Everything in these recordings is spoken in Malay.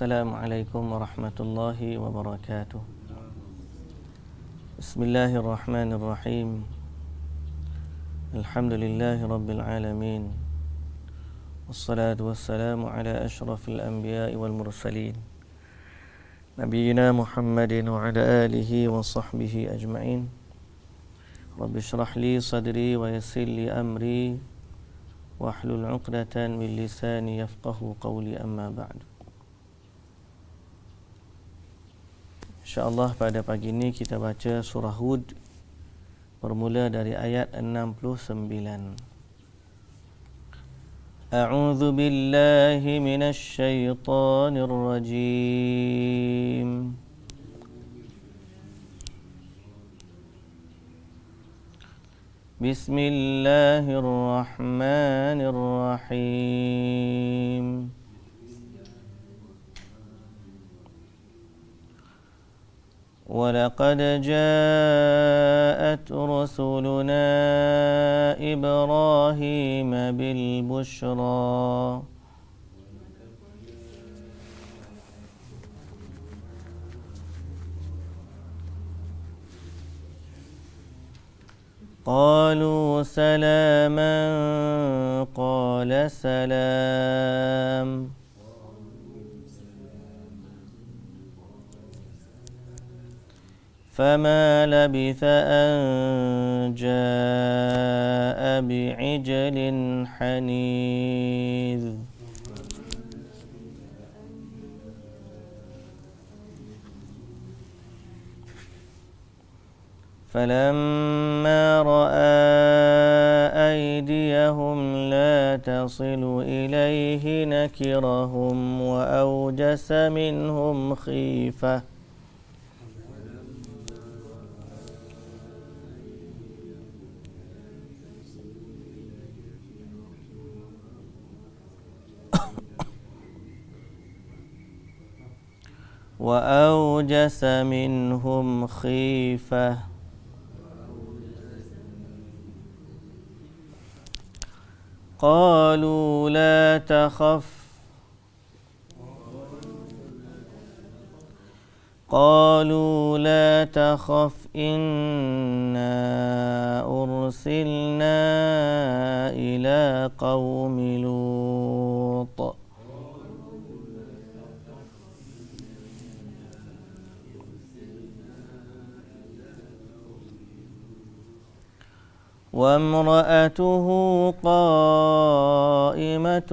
Assalamualaikum warahmatullahi wabarakatuh. Bismillahirrahmanirrahim. Alhamdulillahi rabbil alamin. Wassalatu wassalamu ala ashrafil anbiya'i wal mursalin, Nabiyyina Muhammadin wa ala alihi wa sahbihi ajma'in. Rabbi shrah li sadri wa yassir li amri wahlul 'uqdatan min lisani yafqahu qawli, amma ba'du. InsyaAllah pada pagi ini kita baca surah Hud bermula dari ayat 69. A'udzu billahi minasy syaithanir rajim. Bismillahirrahmanirrahim. وَلَقَدْ جَاءَتْ رُسُلُنَا إِبْرَاهِيمَ بِالْبُشْرَى قَالُوا سَلَامًا قَالَ سَلَامٌ فما لبث أن جاء بعجل حنيذ فلما رأى أيديهم لا تصل إليه نكرهم وأوجس منهم خيفة قالوا لا تخف إنا أرسلنا إلى قوم لوط وامرأته قائمة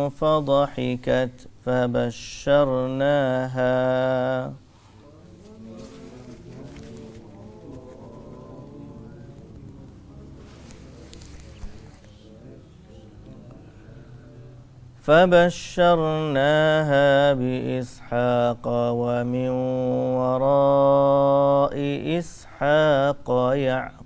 فضحكت فبشرناها بإسحاق ومن وراء إسحاق يعقوب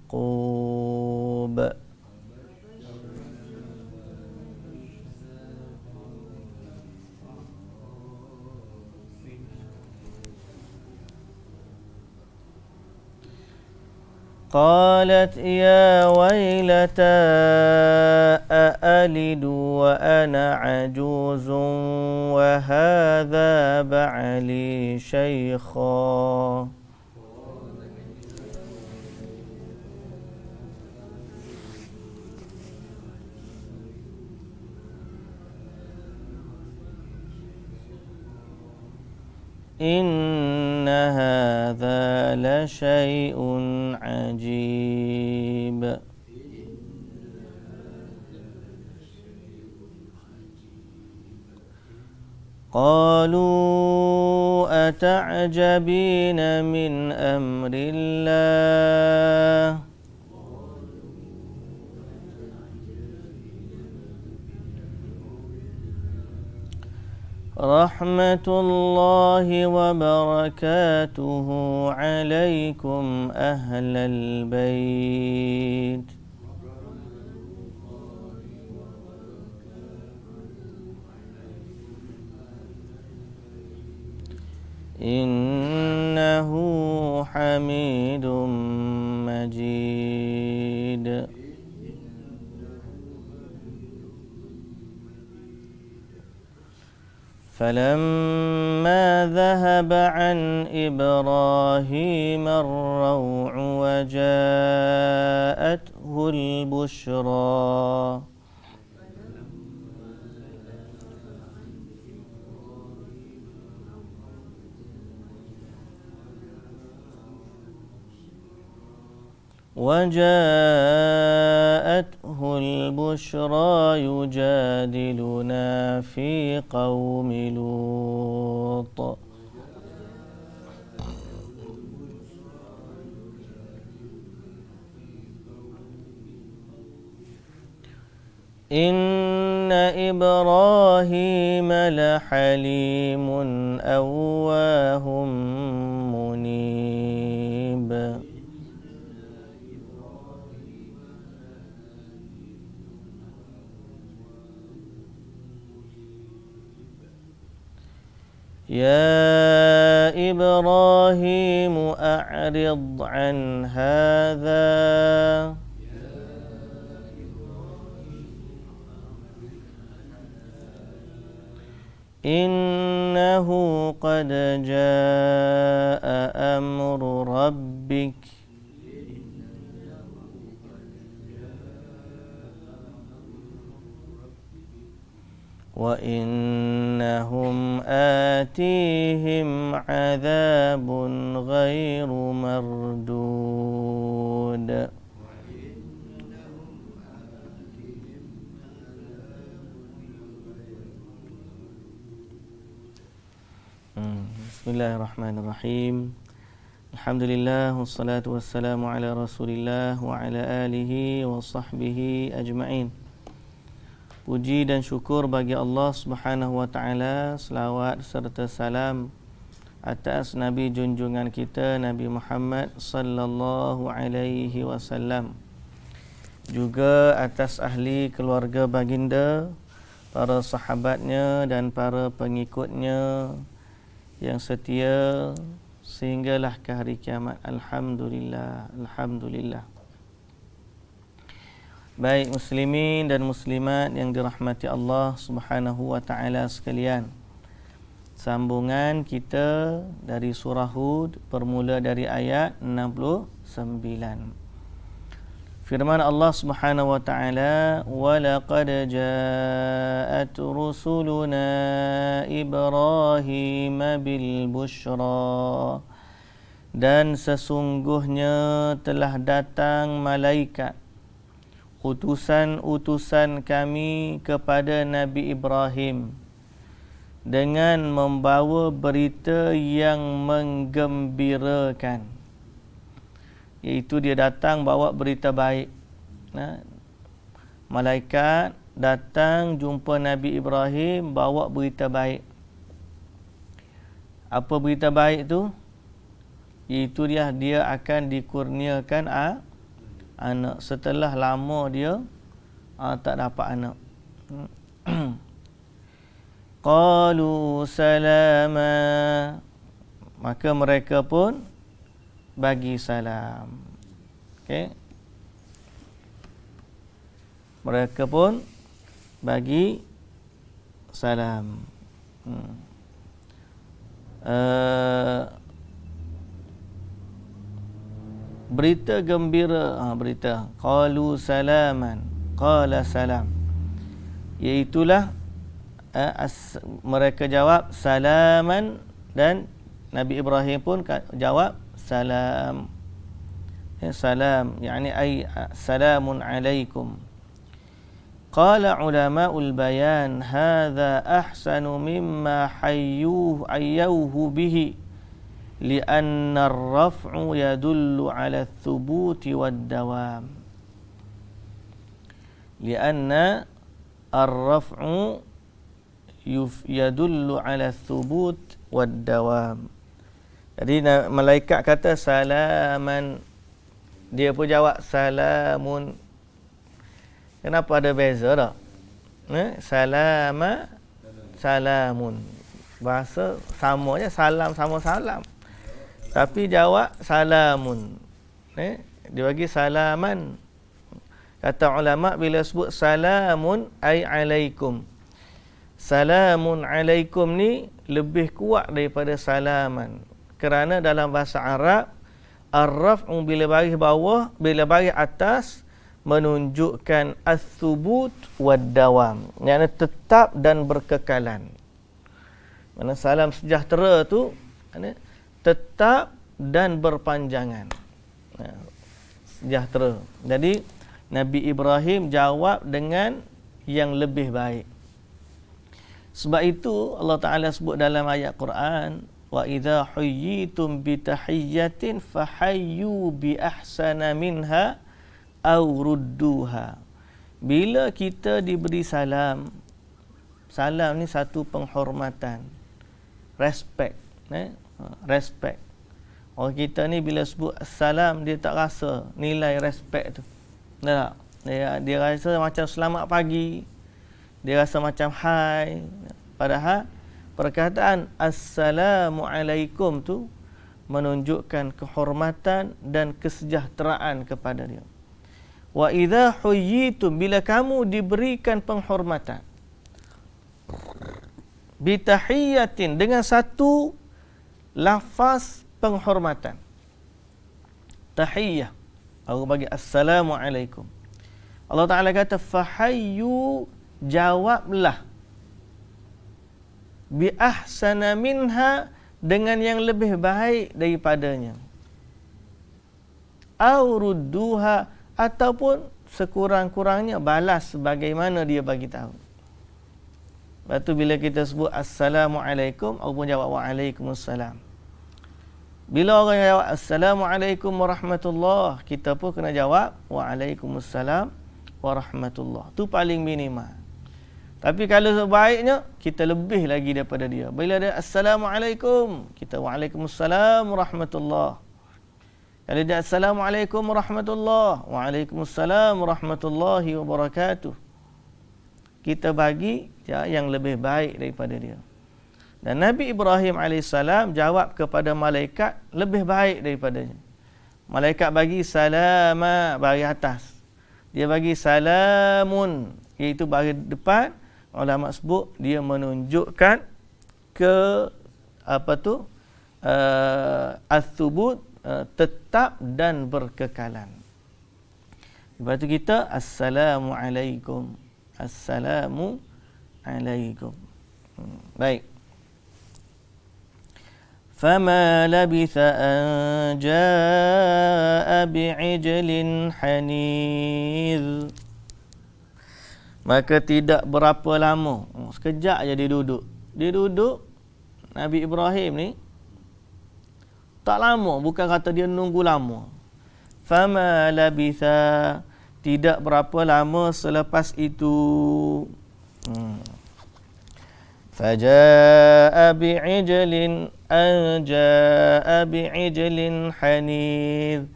قالت يا ويلتى أألد وأنا عجوز وهذا بعلي شيخا إن هذا لشيء عجيب قالوا أتعجبين من أمر الله رحمة الله وبركاته عليكم أهل البيت إنه حميد مجيد فلما ذهب عن إبراهيم الروع وجاءته البشرى يجادلنا في قوم لوط إن إبراهيم لحليم أواه منيب يا إبراهيم أعرض عن هذا إنه قد جاء أمر ربك وإنهم آتيهم عذاب غير مردود Bismillahirrahmanirrahim. Alhamdulillah wassalatu wassalamu ala Rasulillah wa ala alihi wa sahbihi ajma'in. Puji dan syukur bagi Allah Subhanahu wa taala, selawat serta salam atas nabi junjungan kita Nabi Muhammad sallallahu alaihi wasallam. Juga atas ahli keluarga baginda, para sahabatnya dan para pengikutnya yang setia sehinggalah ke hari kiamat. Alhamdulillah, alhamdulillah. Baik muslimin dan muslimat yang dirahmati Allah Subhanahu wa taala sekalian. Sambungan kita dari surah Hud bermula dari ayat 69. Firman Allah Subhanahu wa taala, "Wa laqad ja'at rusuluna Ibrahim bil busyra." Dan sesungguhnya telah datang malaikat, utusan-utusan kami kepada Nabi Ibrahim dengan membawa berita yang menggembirakan. Iaitu dia datang bawa berita baik. Malaikat datang jumpa Nabi Ibrahim bawa berita baik. Apa berita baik tu? Iaitu dia akan dikurniakan anak setelah lama dia tak dapat anak. Qalu salama, maka mereka pun bagi salam. Okey. Mereka pun bagi salam. Berita gembira, berita qalu salaman, qala salam, iaitulah mereka jawab salaman dan Nabi Ibrahim pun jawab salam. Salam yakni ay salamun alaikum. Qala ulama'ul bayan hadha ahsanu mimma hayyuhu bihi li'anna ar-raf'u yadullu 'ala ath-thubuti wad-dawam. Li'anna ar-raf'u yadullu 'ala ath-thubut wad-dawam. Jadi malaikat kata salaman, dia pun jawab salamun. Kenapa ada beza tak? Salama, salamun. Bahasa sama je, salam sama salam. Tapi jawab salamun. Dia bagi salaman. Kata ulama bila sebut salamun ay alaikum. salamun alaikum ni lebih kuat daripada salaman. Kerana dalam bahasa Arab, ar-raf'u bila baris bawah, bila baris atas menunjukkan as-subut wad-dawam. Yang tetap dan berkekalan. Mana salam sejahtera tu tetap dan berpanjangan. Sejahtera. Jadi Nabi Ibrahim jawab dengan yang lebih baik. Sebab itu Allah Ta'ala sebut dalam ayat Quran, wa idza huyyitum bi tahiyyatin fahayyu bi ahsana minha aw rudduha. Bila kita diberi salam, salam ni satu penghormatan, respect, respect. Orang kita ni bila sebut salam, dia tak rasa nilai respect tu. Tak? Dia rasa macam selamat pagi. Dia rasa macam hai. Padahal perkataan assalamualaikum tu menunjukkan kehormatan dan kesejahteraan kepada dia. Wa idza huyyitum, bila kamu diberikan penghormatan, bi tahiyyatin, dengan satu lafaz penghormatan. Tahiyyah. Aku bagi assalamualaikum. Allah Ta'ala kata fahayyu, jawablah bi ahsana minha, dengan yang lebih baik daripadanya. Au rudduha, ataupun sekurang-kurangnya balas sebagaimana dia bagi tahu. Lepas tu bila kita sebut assalamualaikum, aku pun jawab waalaikumsalam. Bila orang jawab assalamualaikum warahmatullah, kita pun kena jawab waalaikumsalam warahmatullah. Tu paling minimal. Tapi kalau sebaiknya, kita lebih lagi daripada dia. Bila dia assalamualaikum, kita waalaikumsalam warahmatullah. Kalau dia assalamualaikum warahmatullah, waalaikumsalam warahmatullahi wabarakatuh, kita bagi yang lebih baik daripada dia. Dan Nabi Ibrahim AS jawab kepada malaikat lebih baik daripadanya. Malaikat bagi salama, bagi atas. Dia bagi salamun, iaitu bagi depan. Ulama sebut dia menunjukkan ke as-subut, tetap dan berkekalan. Lepas tu kita assalamualaikum. Assalamualaikum. Baik. Fama labitha an jaa bi'ijlin hanidh. Maka tidak berapa lama, sekejap aja dia duduk. Dia duduk, Nabi Ibrahim ni tak lama, bukan kata dia nunggu lama. Fama labitha, tidak berapa lama selepas itu. Faja'a bi'ijlin anja'a bi'ijlin hanidh.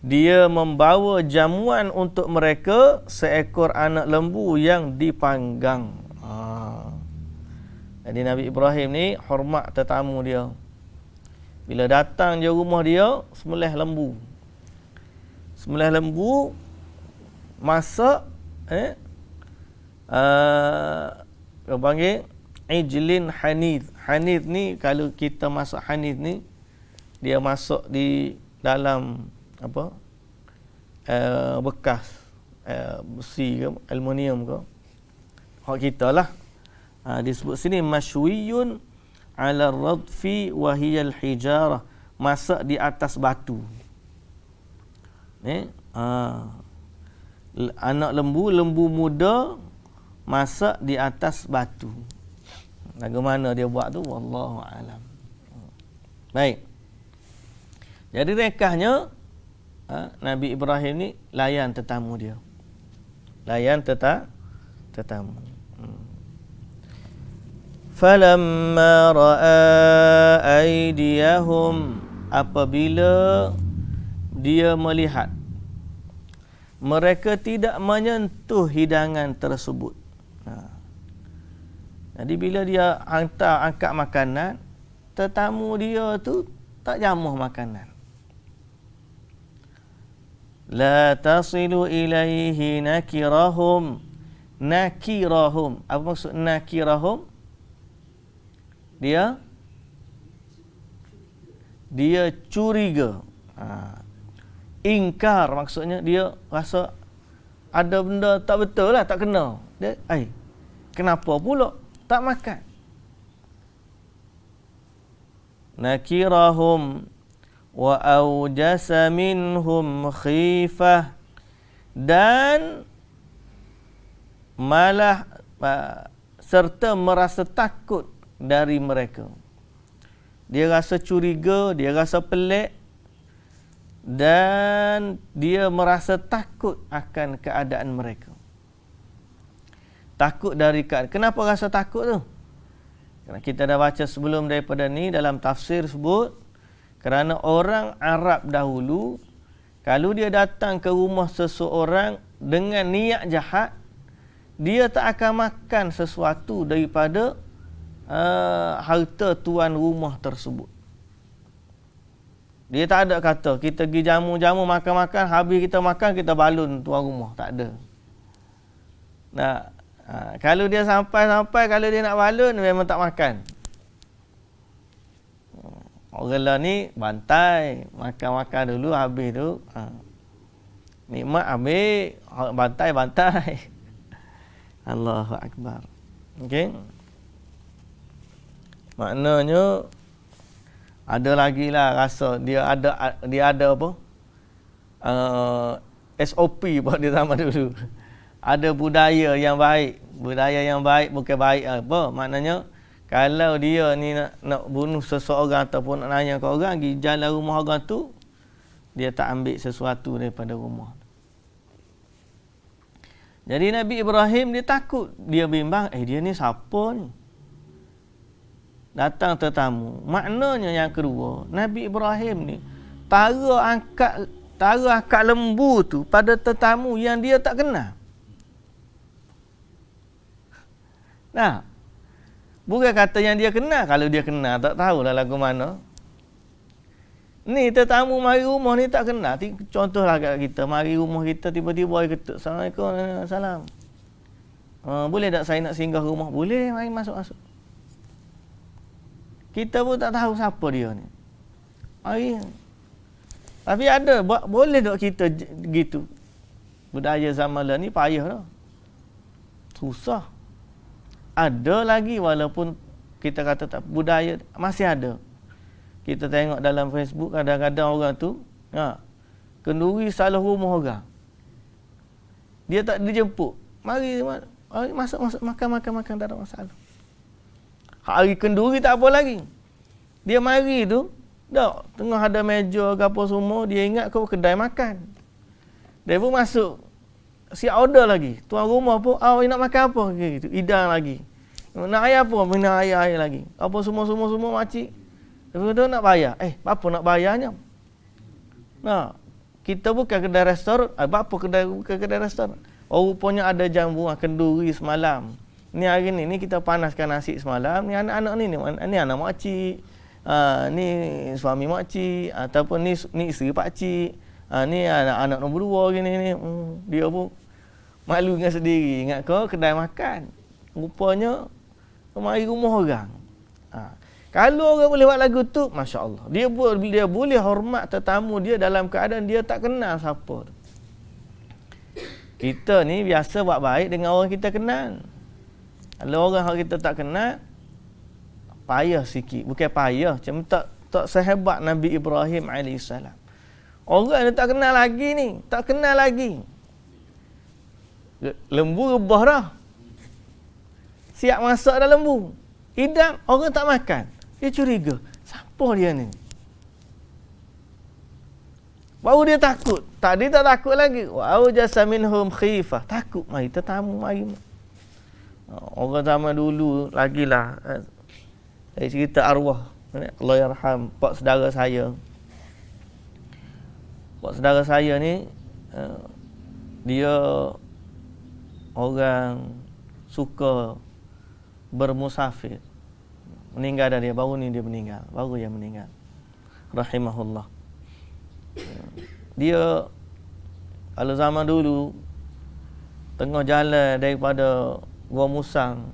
Dia membawa jamuan untuk mereka, seekor anak lembu yang dipanggang. Jadi Nabi Ibrahim ni hormat tetamu dia. Bila datang je rumah dia, sembelih lembu. Sembelih lembu, masak, dia panggil ijlin hanidh. Hanidh ni, kalau kita masak hanidh ni, dia masuk di dalam bekas besi ke aluminium ke, hak kita lah. Disebut sini masyuyun ala radfi wa hiya al-hijarah, masak di atas batu. Anak lembu muda masak di atas batu. Bagaimana dia buat tu wallahu alam. Baik. Jadi rekahnya Nabi Ibrahim ni layan tetamu dia. Layan tetamu. Falamma ra'a aydiyahum, apabila dia melihat mereka tidak menyentuh hidangan tersebut. Jadi bila dia angkat makanan, tetamu dia tu tak jamuh makanan. La tasilu ilaihi nakirahum, nakirahum. Apa maksud nakirahum? Dia curiga. Ingkar maksudnya dia rasa ada benda tak betul lah, tak kena. Dia, kenapa pula tak makan? Nakirahum wa awjasa minhum khifah, dan malah serta merasa takut dari mereka. Dia rasa curiga, dia rasa pelik, dan dia merasa takut akan keadaan mereka. Takut dari keadaan. Kenapa rasa takut tu? Kerana kita dah baca sebelum daripada ni dalam tafsir sebut, kerana orang Arab dahulu, kalau dia datang ke rumah seseorang dengan niat jahat, dia tak akan makan sesuatu daripada harta tuan rumah tersebut. Dia tak ada kata kita pergi jamu-jamu makan-makan, habis kita makan kita balun tuan rumah, tak ada. Nah, kalau dia sampai kalau dia nak balun memang tak makan. Orang lah ni bantai, makan-makan dulu, habis tu nikmat habis, bantai. Allahu akbar. Okey. Maknanya ada lagi lah rasa dia ada apa? SOP buat dia zaman dulu. Ada budaya yang baik. Budaya yang baik bukan baik apa? Maknanya kalau dia ni nak bunuh seseorang ataupun nak nanya ke orang, pergi jalan rumah orang tu, dia tak ambil sesuatu daripada rumah. Jadi Nabi Ibrahim dia takut, dia bimbang, dia ni siapa ni? Datang tetamu. Maknanya yang kedua, Nabi Ibrahim ni taruh angkat lembu tu pada tetamu yang dia tak kenal. Nah, bukan kata yang dia kenal. Kalau dia kenal, tak tahulah lagu mana. Ni tetamu mari rumah ni tak kenal. Contohlah kat kita, mari rumah kita tiba-tiba dia ketuk, Assalamualaikum, salam. Boleh tak saya nak singgah rumah? Boleh, mari masuk. Kita pun tak tahu siapa dia ni. Mari. Tapi ada, boleh tak kita gitu? Budaya zaman lah ni payah dah. Susah. Ada lagi walaupun kita kata tak, budaya masih ada. Kita tengok dalam Facebook kadang-kadang orang tu kenduri salah rumah orang. Dia tak dijemput. Mari masuk makan tak ada masalah. Hari kenduri tak apa lagi. Dia mari tu, dah tengah ada meja ke apa semua, dia ingat kau kedai makan. Dia pun masuk, siap order lagi. Tuan rumah pun, nak makan apa? Gitu, idang lagi. Nak air apa? Nak air lagi. Apa semua makcik. Lepas tu nak bayar. Apa nak bayarnya? Nah, kita bukan kedai restoran. Apa kedai restoran? Rupanya ada jambu kenduri semalam. Ni hari ni kita panaskan nasi semalam. Ni anak-anak ni anak makcik. Ni suami makcik ataupun ni isteri pakcik. Ni anak-anak nombor 2 gini ni. Dia pun malu dengan sendiri. Ingat kau kedai makan. Rupanya mari rumah orang. Kalau orang boleh buat lagu tu, masya-Allah. Dia boleh hormat tetamu dia dalam keadaan dia tak kenal siapa. Kita ni biasa buat baik dengan orang kita kenal. Kalau orang kita tak kenal, payah sikit. Bukan payah, macam tak sehebat Nabi Ibrahim AS. Orang ni tak kenal lagi. Lembu rebah dah. Siap masak dah lembu. Hidang, orang tak makan. Dia curiga. Siapa dia ni? Baru dia takut. Tadi tak takut lagi. Wa jasa minhum khifah. Takut. Mari tetamu, mari. Orang zaman dulu lagilah. Saya cerita arwah. Allah yarham. Pak saudara saya ni, dia orang suka bermusafir. Meninggal dah dia. Baru dia meninggal. Rahimahullah. Dia, kalau zaman dulu, tengah jalan daripada Gua Musang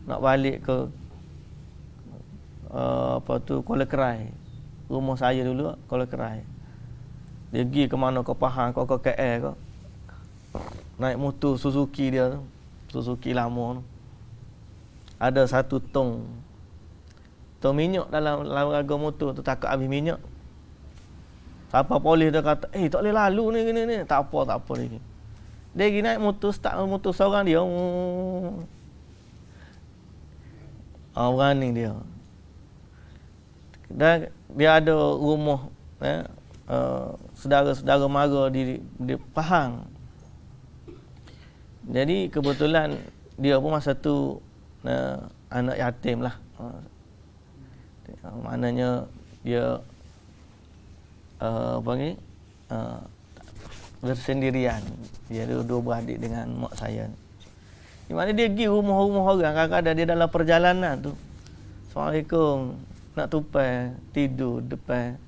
nak balik ke Kuala Kerai. Rumah saya dulu Kuala Kerai. Dia pergi ke mana, ke Pahang, ke KL ke. Naik motor Suzuki dia tu. Suzuki lama tu. Ada 1 tong minyak dalam raga motor tu, takut habis minyak. Siapa polis dia kata, tak boleh lalu ni gini ni. Tak apa ni. Dia pergi naik motor, start motor seorang dia. Orang ni dia. Dan dia ada rumah saudara-saudara mara di Pahang. Jadi kebetulan dia pun masa tu anak yatim lah. Maknanya dia bersendirian. Dia ada 2 beradik dengan mak saya. Di mana dia pergi rumah-rumah orang, kadang-kadang dia dalam perjalanan tu. Assalamualaikum, nak tupai, tidur depan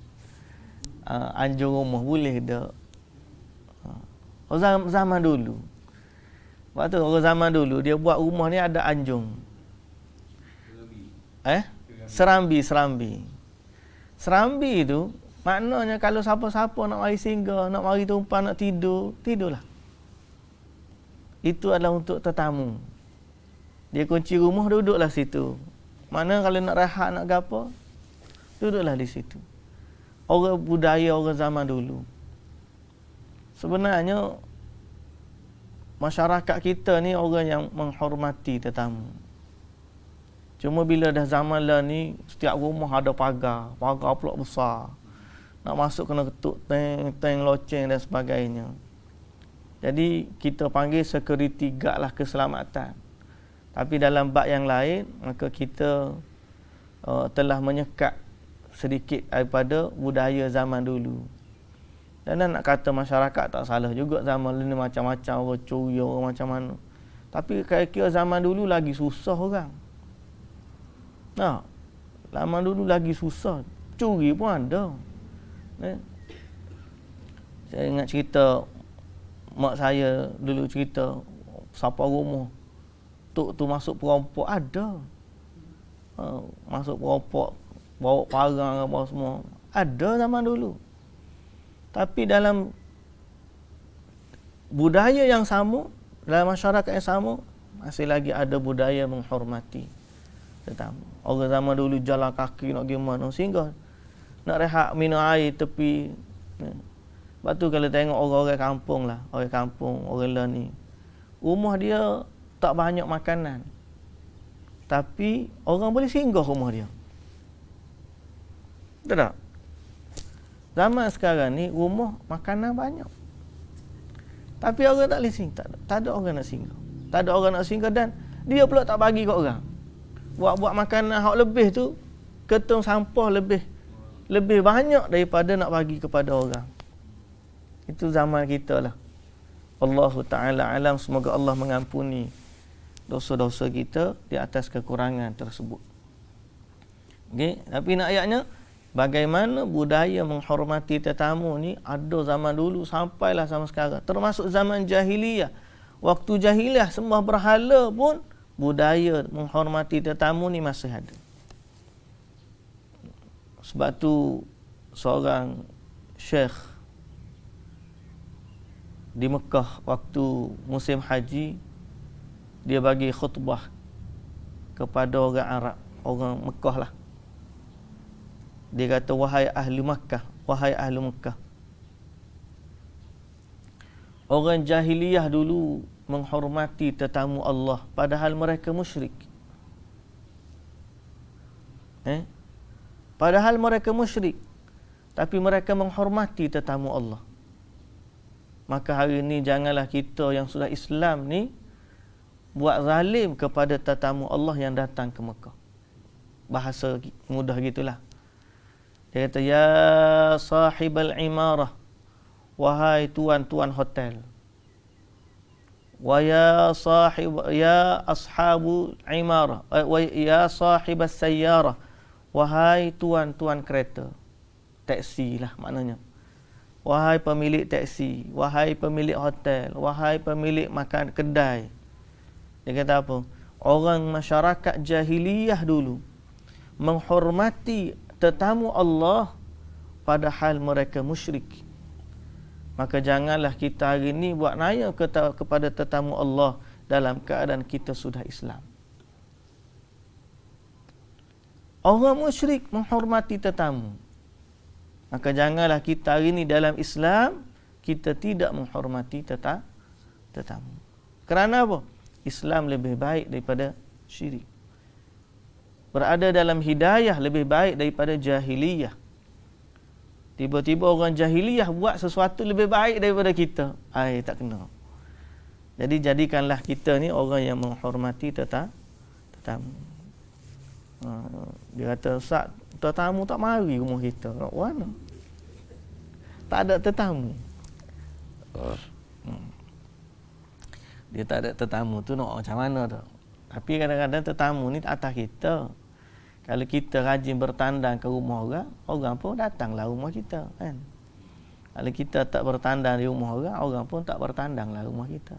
anjung rumah, boleh tak? Zaman dulu. Waktu orang zaman dulu, dia buat rumah ni ada anjung. Serambi. Serambi tu, maknanya kalau siapa-siapa nak mari singgah, nak mari tumpang, nak tidur, tidurlah. Itu adalah untuk tetamu. Dia kunci rumah, duduklah situ. Mana kalau nak rehat, nak gapo, duduklah di situ. Orang budaya orang zaman dulu. Sebenarnya masyarakat kita ni orang yang menghormati tetamu. Cuma bila dah zaman lah ni, setiap rumah ada pagar pula besar. Nak masuk kena ketuk teng loceng dan sebagainya. Jadi kita panggil security guard lah, keselamatan. Tapi dalam bab yang lain, maka kita telah menyekat sedikit daripada budaya zaman dulu. Dan nak kata masyarakat tak salah juga, zaman ni macam-macam orang curi, orang macam mana. Tapi kira-kira zaman dulu lagi susah orang. Zaman dulu lagi susah. Curi pun ada. Saya ingat cerita mak saya dulu cerita, siapa rumah tok tu masuk perampok ada. Masuk perampok, bawa parang apa semua. Ada zaman dulu. Tapi dalam budaya yang sama, dalam masyarakat yang sama, masih lagi ada budaya menghormati tetamu. Orang zaman dulu jalan kaki nak gimana, sehingga nak rehat minum air tepi. Lepas tu kalau tengok orang-orang kampung lah, orang kampung, orang lain ni, rumah dia tak banyak makanan, tapi orang boleh singgah rumah dia. Betul tak? Zaman sekarang ni rumah makanan banyak, tapi orang tak boleh singgah. Tak ada orang nak singgah. Tak ada orang nak singgah, dan dia pula tak bagi kat orang. Buat makanan hak lebih tu, ketong sampah lebih banyak daripada nak bagi kepada orang. Itu zaman kita lah. Allahu Ta'ala alam, semoga Allah mengampuni dosa-dosa kita di atas kekurangan tersebut. Okay? Tapi nak ayatnya, bagaimana budaya menghormati tetamu ni ada zaman dulu sampailah zaman sekarang. Termasuk zaman jahiliyah. Waktu jahiliyah sembah berhala pun budaya menghormati tetamu ni masih ada. Sebab tu seorang syekh di Mekah waktu musim haji, dia bagi khutbah kepada orang Arab, orang Mekah lah. Dia kata, wahai ahli Makkah, wahai ahli Mekah, orang jahiliyah dulu menghormati tetamu Allah padahal mereka musyrik. Padahal mereka musyrik, tapi mereka menghormati tetamu Allah. Maka hari ini janganlah kita yang sudah Islam ni buat zalim kepada tetamu Allah yang datang ke Mekah. Bahasa mudah gitulah. Dia kata, ya sahibal imarah, wahai tuan-tuan hotel. Wa ya ashabu imarah, wa ya sahibas sayyarah, wahai tuan-tuan kereta. Taksi lah maknanya. wahai pemilik teksi, wahai pemilik hotel, wahai pemilik makan kedai. Dia kata apa? Orang masyarakat jahiliyah dulu menghormati tetamu Allah padahal mereka musyrik. Maka janganlah kita hari ini buat naya kepada tetamu Allah dalam keadaan kita sudah Islam. Orang musyrik menghormati tetamu. Maka janganlah kita hari ini dalam Islam kita tidak menghormati tetamu. Kerana apa? Islam lebih baik daripada syirik. Berada dalam hidayah lebih baik daripada jahiliyah. Tiba-tiba orang jahiliyah buat sesuatu lebih baik daripada kita. Tak kena. Jadi jadikanlah kita ni orang yang menghormati tetamu. Dia kata, Ustaz, tetamu tak mari rumah kita. Kat mana? Tak ada tetamu. Dia tak ada tetamu tu nak macam mana tu? Tapi kadang-kadang tetamu ni atas kita. Kalau kita rajin bertandang ke rumah orang, orang pun datanglah rumah kita, kan? Kalau kita tak bertandang di rumah orang, orang pun tak bertandanglah rumah kita.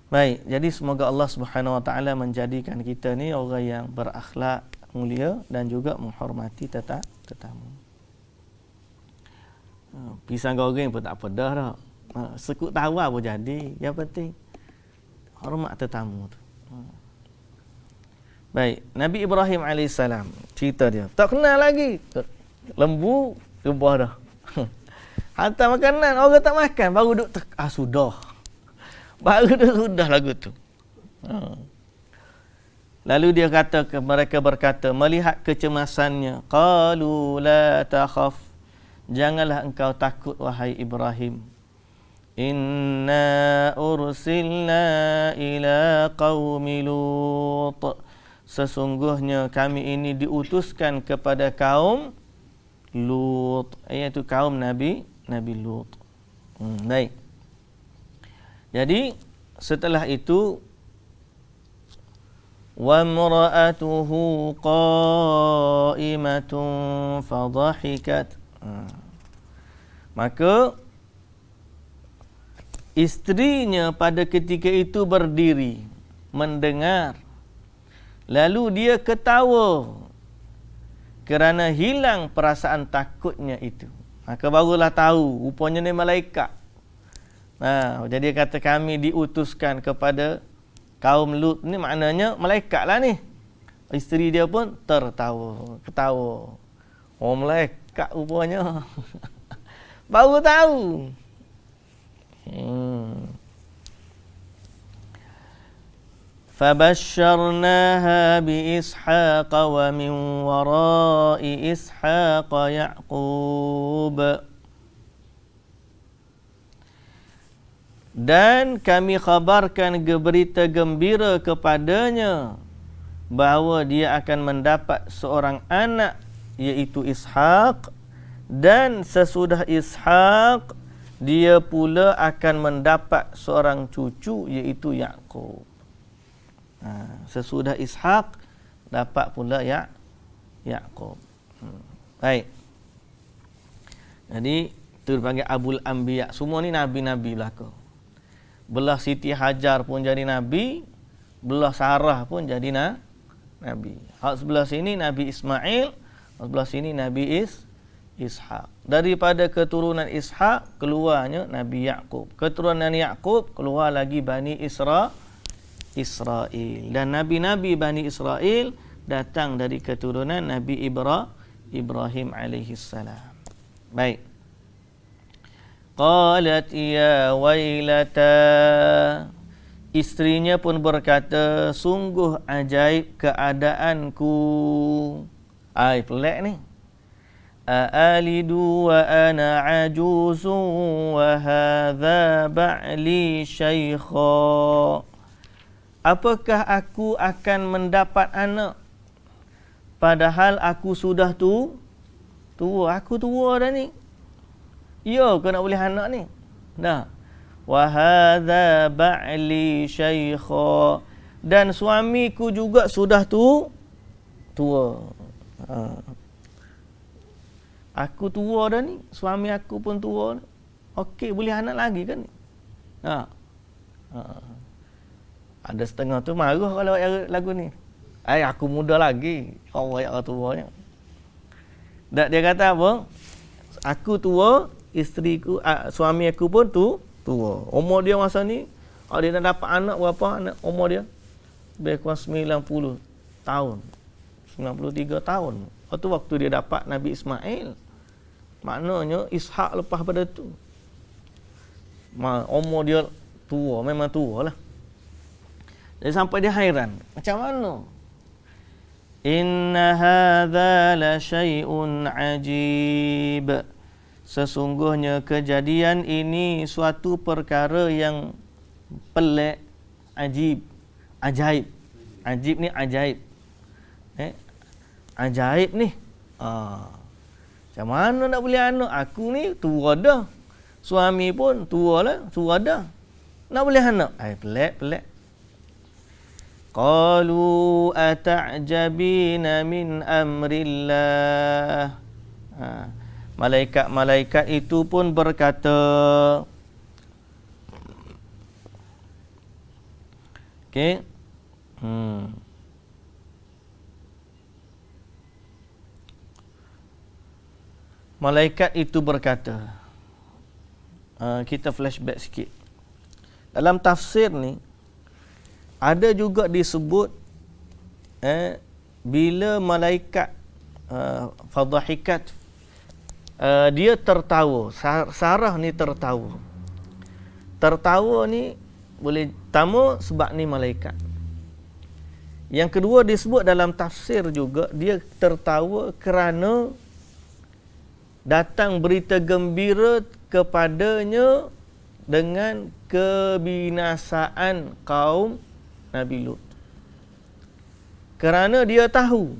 Baik, jadi semoga Allah Subhanahu Wa Taala menjadikan kita ni orang yang berakhlak mulia dan juga menghormati tetamu. Pisang goreng pun tak pedas dah. Sekut tawa pun jadi. Yang penting hormat tetamu tu. Baik, Nabi Ibrahim AS cerita dia. Tak kenal lagi. Lembu, rebah dah. Hantar makanan, orang tak makan. Baru duduk, sudah. Baru duduk sudah lagu tu. Lalu dia kata, mereka berkata, melihat kecemasannya. Qalu la takhaf. Janganlah engkau takut, wahai Ibrahim. Inna ursilna ila qaumi Lut. Sesungguhnya kami ini diutuskan kepada kaum Lut, iaitu kaum Nabi Lut. Baik. Jadi setelah itu wa imra'atuhu qa'imatun fadhahikat. Maka isterinya pada ketika itu berdiri mendengar, lalu dia ketawa kerana hilang perasaan takutnya itu. Maka barulah tahu rupanya ni malaikat. Jadi kata kami diutuskan kepada kaum Lut ni, maknanya malaikat lah ni. Isteri dia pun ketawa. Oh, malaikat rupanya. Baru tahu. Fabashsharnaha bi Ishaq wa min wara'i Ishaq Ya'qub. Dan kami khabarkan berita gembira kepadanya bahawa dia akan mendapat seorang anak, iaitu Ishaq, dan sesudah Ishaq dia pula akan mendapat seorang cucu, iaitu Ya'qub. Sesudah Ishaq dapat pula Ya'qub. Baik. Jadi itu dipanggil Abul Anbiya. Semua ni nabi-nabi belaka. Belah Siti Hajar pun jadi nabi, belah Sarah pun jadi nabi. Hak sebelah sini Nabi Ismail, hak sebelah sini Nabi Ishaq. Daripada keturunan Ishaq keluarnya Nabi Ya'qub. Keturunan Ya'qub keluar lagi Bani Israel. Dan nabi-nabi Bani Israel datang dari keturunan Nabi Ibrahim alaihi salam. Baik. Qalat ya wailata. Isterinya pun berkata, sungguh ajaib keadaanku. Pelik ni. Aalidu wa ana ajuzun wa hadha ba'li syaikha. Apakah aku akan mendapat anak padahal aku sudah tua? Aku tua dah ni. Ya, kau nak boleh anak ni? Dah. Wa hadza ba'li syaikha. Dan suamiku juga sudah tua. Aku tua dah ni, suami aku pun tua. Okey, boleh anak lagi kan ni? Ha. Ha. Ada setengah tu marah kalau lagu ni. Aku muda lagi. Allah yang tuanya. Tak, dia kata apa? Aku tua, isteriku, suami aku pun tua. Umur dia masa ni, dia dah dapat anak berapa? Anak umur dia lebih kurang 90 tahun. 93 tahun. Itu waktu dia dapat Nabi Ismail. Maknanya Ishak lepas pada tu. Umur dia tua, memang tua lah. Jadi sampai dia hairan. Macam mana? Inna hadza la syai'un ajib. Sesungguhnya kejadian ini suatu perkara yang pelik, ajib. Ajaib. Ajib ni ajaib. Ajaib ni. Macam mana nak boleh anak? Aku ni tua dah. Suami pun tua dah. Nak boleh anak? Pelik. Qalu ata'jabina min amrillah. Malaikat-malaikat itu pun berkata, okey. Malaikat itu berkata, kita flashback sikit. Dalam tafsir ni ada juga disebut bila malaikat fadhahikat, dia tertawa. Sarah ni tertawa. Tertawa ni boleh pertama sebab ni malaikat. Yang kedua disebut dalam tafsir juga, dia tertawa kerana datang berita gembira kepadanya dengan kebinasaan kaum Nabi Lut. Kerana dia tahu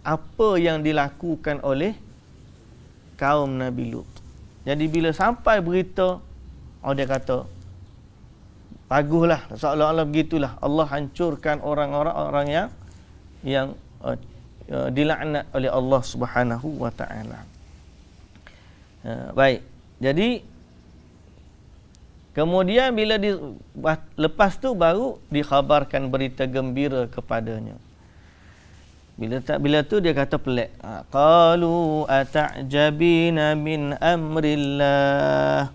apa yang dilakukan oleh kaum Nabi Lut. Jadi bila sampai berita, dia kata, baguslah, seolah-olah begitulah. Allah hancurkan orang-orang yang dilaknat oleh Allah Subhanahu wa taala. Baik. Jadi kemudian lepas tu baru dikhabarkan berita gembira kepadanya. Bila tu dia kata pelik. Qalu ata'jabina min amrillah.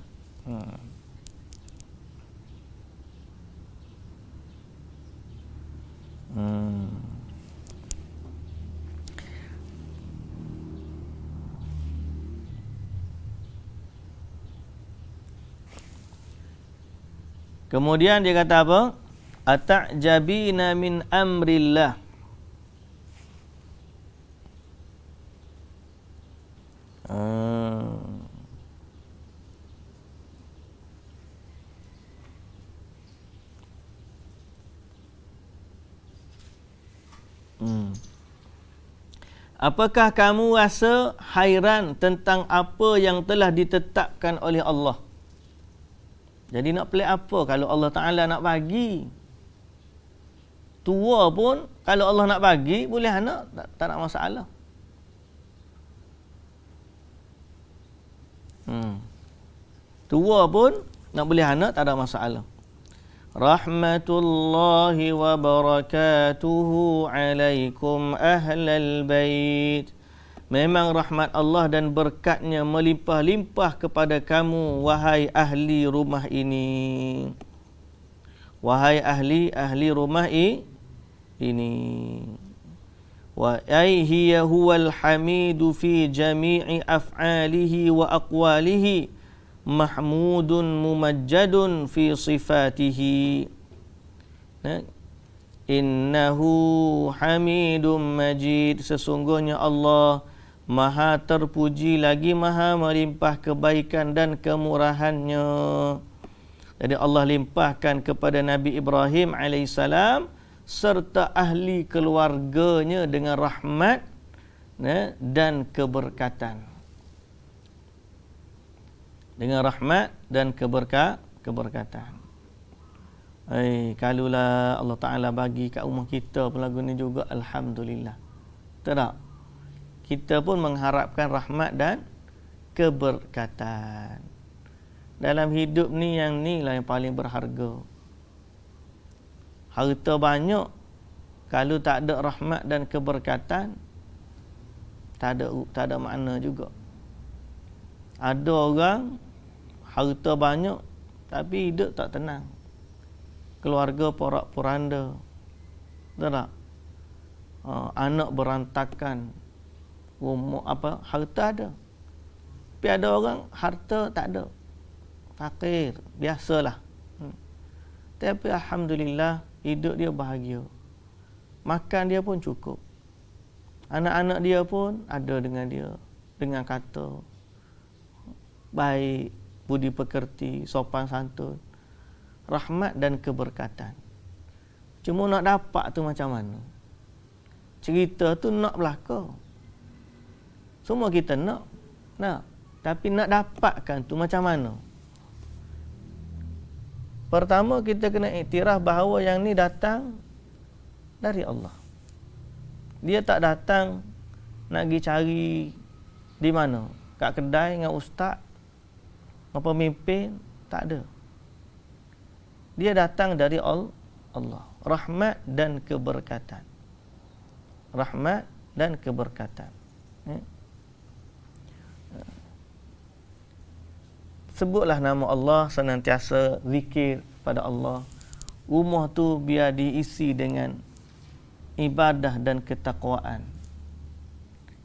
Kemudian dia kata apa? Ata'jabina min amrillah. Apakah kamu rasa hairan tentang apa yang telah ditetapkan oleh Allah? Jadi nak pelik apa kalau Allah Ta'ala nak bagi? Tua pun kalau Allah nak bagi, boleh anak, tak nak masalah. Tua pun nak boleh anak, tak ada masalah. Rahmatullahi wa barakatuhu alaikum ahlal bait. Memang rahmat Allah dan berkatnya melimpah-limpah kepada kamu, wahai ahli rumah ini. Wahai ahli rumah ini. Wa hiya huwal hamidu fi jami'i af'alihi wa aqwalihi, mahmudun mumajjadun fi sifatihi. Innahu hamidun majid. Sesungguhnya Allah Maha terpuji lagi Maha melimpah kebaikan dan kemurahannya. Jadi Allah limpahkan kepada Nabi Ibrahim alaihissalam serta ahli keluarganya dengan rahmat dan keberkatan. Dengan rahmat dan keberkatan. Kalulah Allah Ta'ala bagi kat rumah kita pun lagu ni juga, alhamdulillah. Tak? kita pun mengharapkan rahmat dan keberkatan. Dalam hidup ni, yang ni lah yang paling berharga. Harta banyak, kalau tak ada rahmat dan keberkatan, tak ada makna juga. Ada orang harta banyak tapi hidup tak tenang. Keluarga porak-poranda. Betul tak? Anak berantakan. Harta ada. Tapi ada orang harta tak ada. Fakir, biasalah. Tapi alhamdulillah hidup dia bahagia. Makan dia pun cukup. Anak-anak dia pun ada dengan dia, dengan kata baik, budi pekerti, sopan santun, rahmat dan keberkatan. Cuma nak dapat tu macam mana? Cerita tu nak belaka. Semua kita nak. Tapi nak dapatkan tu macam mana? Pertama, kita kena iktiraf bahawa yang ni datang dari Allah. Dia tak datang nak pergi cari di mana? Kat kedai dengan ustaz, dengan pemimpin, tak ada. Dia datang dari Allah. Rahmat dan keberkatan. Rahmat dan keberkatan. Sebutlah nama Allah, senantiasa zikir pada Allah. Rumah tu biar diisi dengan ibadah dan ketakwaan,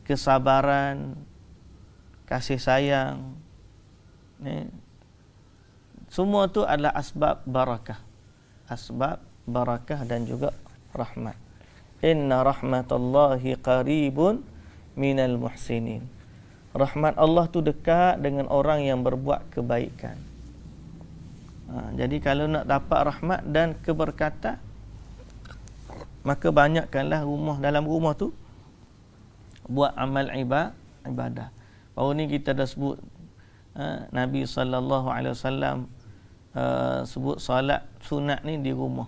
kesabaran, kasih sayang. Semua tu adalah asbab barakah. Asbab barakah dan juga rahmat. Inna rahmatallahi qaribun minal muhsinin. Rahmat Allah tu dekat dengan orang yang berbuat kebaikan. Jadi kalau nak dapat rahmat dan keberkatan, maka banyakkanlah dalam rumah tu buat amal ibadah. Baru ni kita dah sebut Nabi SAW sebut solat sunat ni di rumah.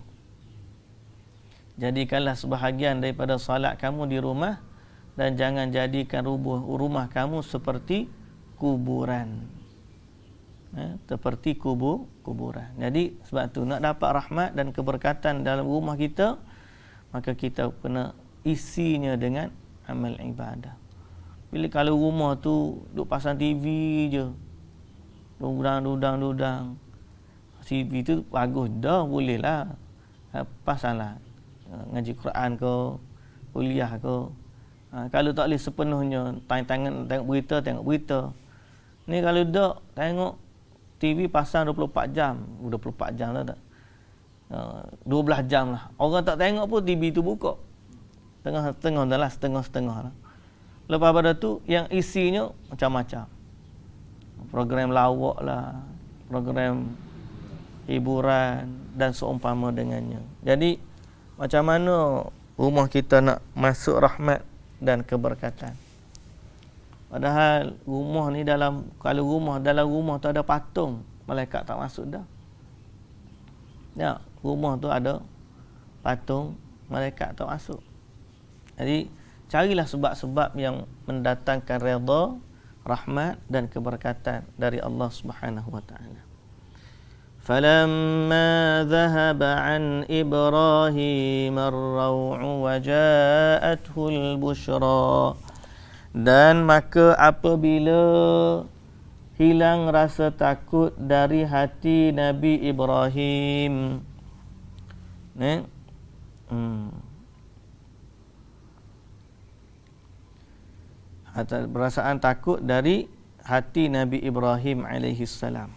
Jadikanlah sebahagian daripada solat kamu di rumah, dan jangan jadikan rumah kamu seperti kuburan. Seperti kuburan. Jadi sebab tu nak dapat rahmat dan keberkatan dalam rumah kita, maka kita kena isinya dengan amal ibadah. Bila kalau rumah tu duk pasang TV je, dudang. TV tu bagus dah, boleh lah. Pasanglah ngaji Quran ke, kuliah ke. Kalau tak boleh sepenuhnya tengok berita. Ni kalau dak tengok TV pasang 24 jam. 24 jam lah tak. 12 jam lah. Orang tak tengok pun TV tu buka. Setengah dah lah, setengah lah. Lepas pada tu yang isinya macam-macam. Program lawak lah, program hiburan dan seumpama dengannya. Jadi macam mana rumah kita nak masuk rahmat dan keberkatan? Padahal rumah ni dalam rumah tu ada patung, malaikat tak masuk dah. Ya, rumah tu ada patung, malaikat tak masuk. Jadi carilah sebab-sebab yang mendatangkan redha, rahmat dan keberkatan dari Allah Subhanahu wa taala. فَلَمَّا ذَهَبَ عَنْ إِبْرَاهِيمَ الرَّوْعُ وَجَاءَتْهُ الْبُشْرَى. Dan maka apabila hilang rasa takut dari hati Nabi Ibrahim, perasaan takut dari hati Nabi Ibrahim alaihi salam.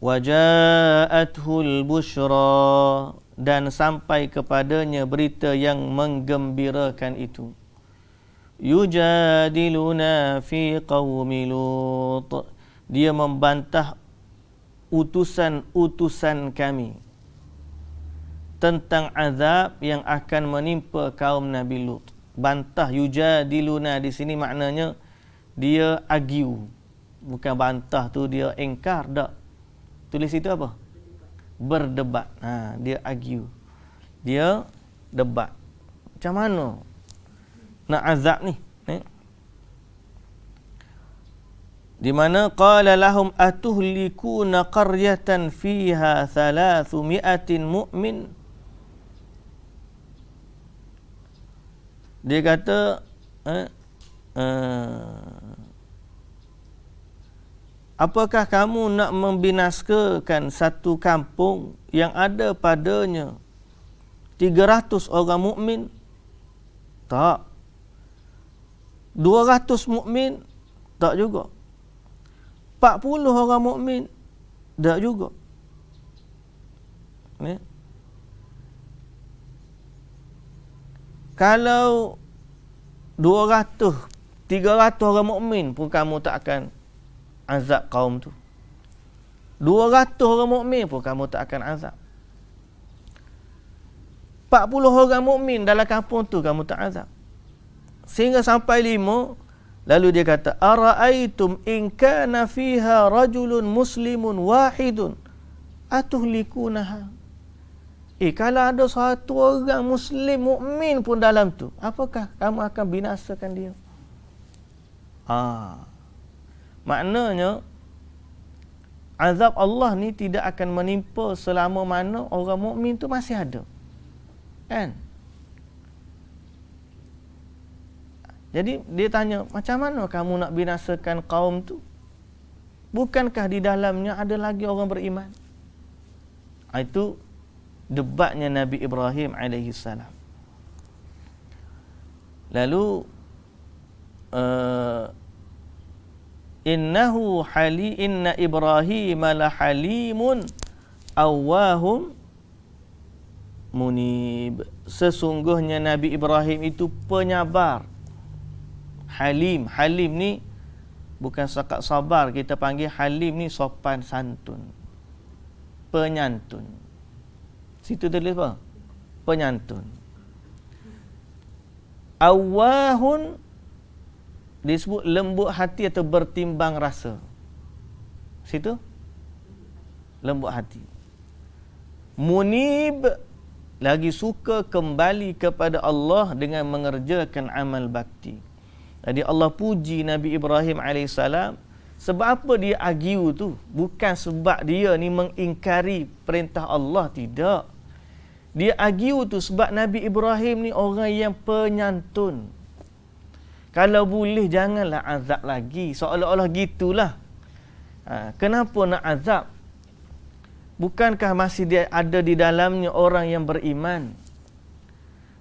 Waja'athul busyra, dan sampai kepadanya berita yang menggembirakan itu. Yujadiluna fi qaumi Lut, dia membantah utusan-utusan kami tentang azab yang akan menimpa kaum Nabi Lut. Bantah, yujadiluna di sini maknanya dia argue. Bukan bantah tu dia engkar, tak. Tulis itu apa? Berdebat. Dia argue. Dia debat. Macam mana nak azab ni? Di mana qala lahum atuhlikuna qaryatan fiha 300 mu'min. Dia kata apakah kamu nak membinasakan satu kampung yang ada padanya 300 orang mukmin? Tak. 200 mukmin? Tak juga. 40 orang mukmin? Tak juga. Ni. Kalau 200, 300 orang mukmin pun kamu tak akan azab kaum tu. 200 orang mukmin pun kamu tak akan azab. 40 orang mukmin dalam kampung tu kamu tak azab. Sehingga sampai 5, lalu dia kata ara'aitum in kana fiha rajulun muslimun wahidun atuhlikunaha. Kalau ada satu orang muslim mukmin pun dalam tu, apakah kamu akan binasakan dia? Maknanya azab Allah ni tidak akan menimpa selama mana orang mukmin tu masih ada. Kan? Jadi dia tanya, macam mana kamu nak binasakan kaum tu? Bukankah di dalamnya ada lagi orang beriman? Itu debatnya Nabi Ibrahim alaihi salam. Lalu inna Ibrahim la halimun awwahum munib. Sesungguhnya Nabi Ibrahim itu penyabar. Halim ni bukan sekat sabar, kita panggil halim ni sopan santun, penyantun. Situ tulis apa? Penyantun. Awahun disebut lembut hati atau bertimbang rasa. Situ lembut hati. Munib lagi suka kembali kepada Allah dengan mengerjakan amal bakti. Jadi Allah puji Nabi Ibrahim AS. Sebab apa dia argue tu? Bukan sebab dia ni mengingkari perintah Allah, tidak. Dia argue tu sebab Nabi Ibrahim ni orang yang penyantun. Kalau boleh janganlah azab lagi. Seolah-olah gitulah. Kenapa nak azab? Bukankah masih dia ada di dalamnya orang yang beriman?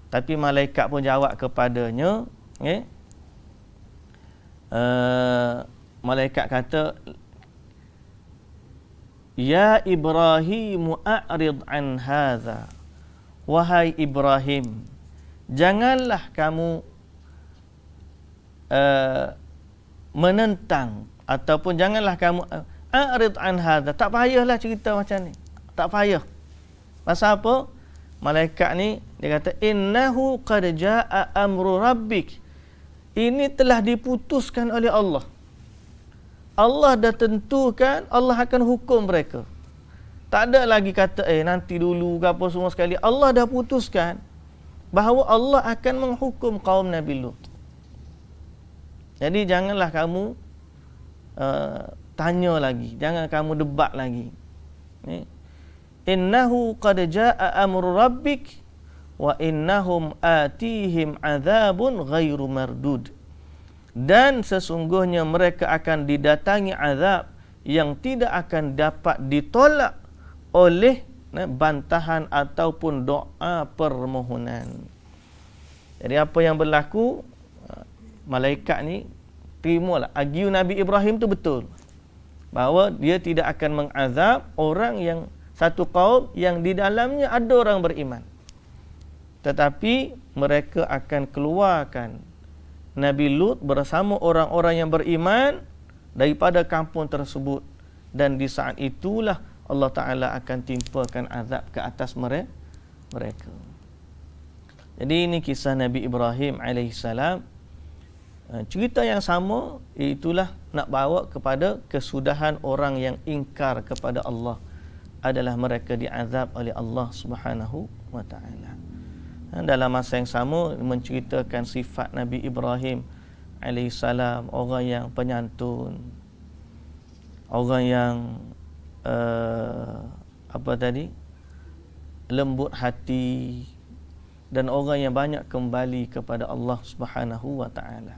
Tapi malaikat pun jawab kepadanya, malaikat kata, ya Ibrahim a'rid an hadha. Wahai Ibrahim, janganlah kamu menentang ataupun janganlah kamu a'rid an hadha. Tak payahlah cerita macam ni. Tak payah. Pasal apa? Malaikat ni dia kata innahu qad jaa'a amru rabbik. Ini telah diputuskan oleh Allah. Allah dah tentukan, Allah akan hukum mereka. Tak ada lagi kata nanti dulu ke apa semua sekali. Allah dah putuskan bahawa Allah akan menghukum kaum Nabi Lut. Jadi janganlah kamu tanya lagi, jangan kamu debat lagi. Innahu qad jaa'a amru rabbik wa innahum atihim azabun ghairu mardud. Dan sesungguhnya mereka akan didatangi azab yang tidak akan dapat ditolak oleh bantahan ataupun doa permohonan. Jadi apa yang berlaku, malaikat ni terimalah argue Nabi Ibrahim tu betul, bahawa dia tidak akan mengazab orang yang satu kaum yang di dalamnya ada orang beriman, tetapi mereka akan keluarkan Nabi Lut bersama orang-orang yang beriman daripada kampung tersebut, dan di saat itulah Allah Ta'ala akan timpakan azab ke atas mereka. Jadi ini kisah Nabi Ibrahim AS. Cerita yang sama, itulah nak bawa kepada kesudahan orang yang ingkar kepada Allah adalah mereka diazab oleh Allah Subhanahu wa Ta'ala. Dalam masa yang sama menceritakan sifat Nabi Ibrahim alaihissalam, orang yang penyantun, orang yang lembut hati, dan orang yang banyak kembali kepada Allah Subhanahu wa taala.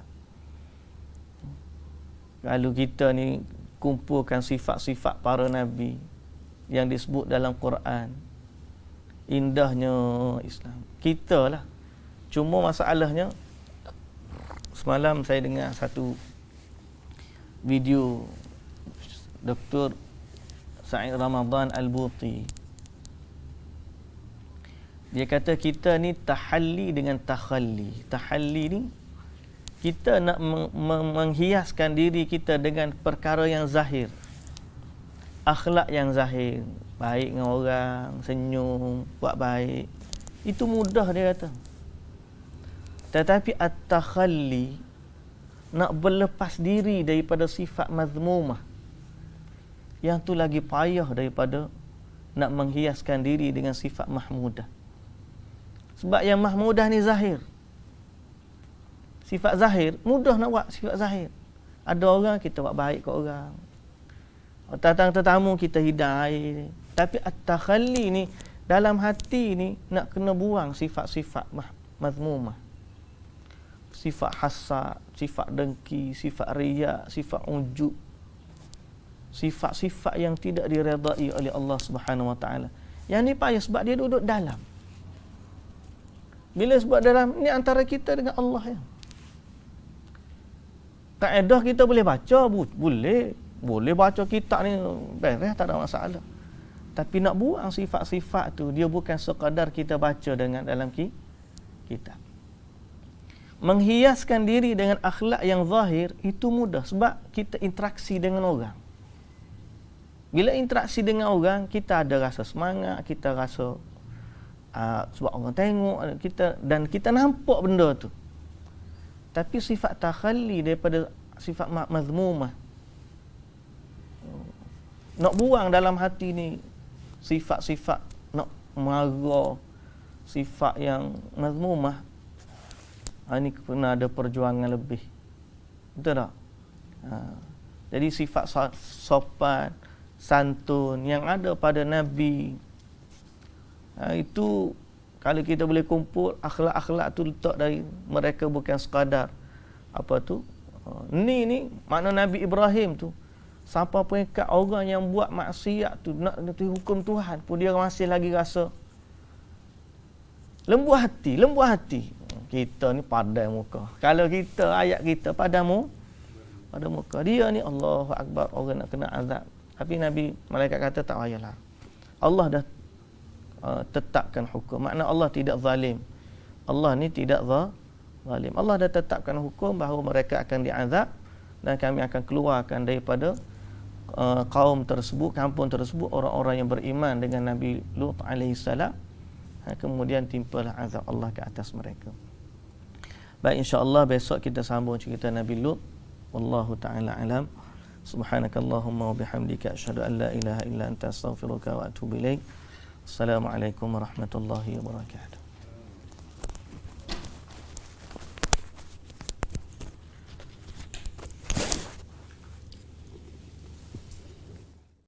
Kalau kita ni kumpulkan sifat-sifat para nabi yang disebut dalam Quran, indahnya Islam. Kita lah. Cuma masalahnya, semalam saya dengar satu video Dr. Sa'id Ramadan Al-Buti. Dia kata kita ni tahalli dengan takhalli. Tahalli ni kita nak menghiaskan diri kita dengan perkara yang zahir, akhlak yang zahir, baik dengan orang, senyum, buat baik. Itu mudah, dia kata. Tetapi at-takhalli, nak berlepas diri daripada sifat mazmumah, yang tu lagi payah daripada nak menghiaskan diri dengan sifat mahmudah. Sebab yang mahmudah ni zahir. Sifat zahir, mudah nak buat sifat zahir. Ada orang, kita buat baik ke orang. Datang tetamu, kita hidang air. Tapi at-takhalli ni, dalam hati ni, nak kena buang sifat-sifat mazmumah. Sifat hasad, sifat dengki, sifat riya, sifat ujub. Sifat-sifat yang tidak diredai oleh Allah Subhanahu wa taala. Yang ni payah sebab dia duduk dalam. Bila sebab dalam, ni antara kita dengan Allah ya. Kaedah kita boleh baca, boleh baca kitab ni, beres, tak ada masalah. Tapi nak buang sifat-sifat tu, dia bukan sekadar kita baca dengan dalam kitab. Menghiaskan diri dengan akhlak yang zahir itu mudah sebab kita interaksi dengan orang. Bila interaksi dengan orang, kita ada rasa semangat, kita rasa sebab orang tengok kita, dan kita nampak benda tu. Tapi sifat takhalli daripada sifat mazmumah, nak buang dalam hati ni sifat-sifat nak marah, sifat yang mazmumah, ini kena ada perjuangan lebih. Betul tak? Jadi sifat sopan, santun yang ada pada Nabi, itu kalau kita boleh kumpul akhlak-akhlak tu letak dari mereka, bukan sekadar ni makna Nabi Ibrahim tu sampai peringkat orang yang buat maksiat tu nak dihukum Tuhan pun dia masih lagi rasa lembut hati. Kita ni padai muka. Kalau kita, ayat kita pada muka. Dia ni Allahu Akbar, orang nak kena azab. Tapi Nabi, malaikat kata tak payahlah. Allah dah tetapkan hukum. Makna Allah tidak zalim. Allah ni tidak zalim. Allah dah tetapkan hukum bahawa mereka akan diazab dan kami akan keluarkan daripada kaum tersebut, kampung tersebut, orang-orang yang beriman dengan Nabi Lut alaihissalam. Kemudian timpalah azab Allah ke atas mereka. Baik, insya-Allah besok kita sambung cerita Nabi Lut. Wallahu taala alam. Subhanakallahumma wa bihamdika asyhadu an la ilaha illa anta astaghfiruka wa atubu ilaik. Assalamualaikum warahmatullahi wabarakatuh.